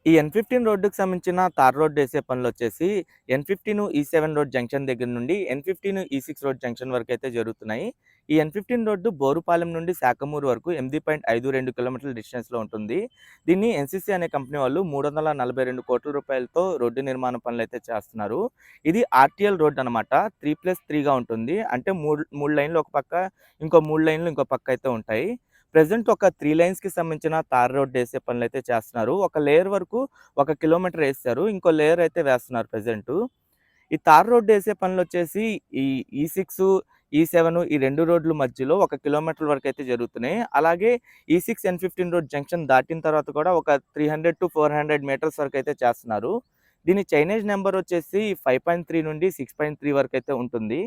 ఈ N15 రోడ్డుకి సంబంధించిన తార్ రోడ్ ఏసే పనులొచ్చేసి N15 E7 రోడ్ జంక్షన్ దగ్గర నుండి N15 E6 రోడ్ జంక్షన్ వరకైతే జరుగుతున్నాయి. ఈ N15 రోడ్డు బోరుపాలెం నుండి శాఖమూరు వరకు 8.52 కిలోమీటర్ల డిస్టెన్స్‌లో ఉంటుంది. దీన్ని ఎన్‌సీసీ అనే కంపెనీ వాళ్ళు 342 కోట్ల రూపాయలతో రోడ్డు నిర్మాణ పనులైతే చేస్తున్నారు. ఇది ఆర్టీఎల్ రోడ్ అనమాట. 3+3గా ఉంటుంది. అంటే 3 లైన్‌లు ఒక పక్క, ఇంకో 3 లైన్‌లు ఇంకో పక్క అయితే ఉంటాయి. ప్రెజెంట్ ఒక 3 లైన్స్‌కి సంబంధించిన తార్ రోడ్ ఏసే పనులైతే చేస్తున్నారు. ఒక లేయర్ వరకు 1 కిలోమీటర్ ఏసారు. ఇంకో లేయర్ అయితే వేస్తున్నారు ప్రెజెంటు. ఈ తార్ రోడ్ ఏసే పనులొచ్చేసి ఈ ఈ6, ఈ7 ఈ 2 రోడ్ల మధ్యలో 1 కిలోమీటర్ వరకైతే జరుగుతున్నాయి. అలాగే ఈ6 N15 రోడ్ జంక్షన్ దాటిన తర్వాత కూడా ఒక 300-400 మీటర్స్ వరకైతే చేస్తున్నారు. దీని చైనేజ్ నంబర్ వచ్చేసి 5.3 నుండి 6.3 వరకైతే ఉంటుంది.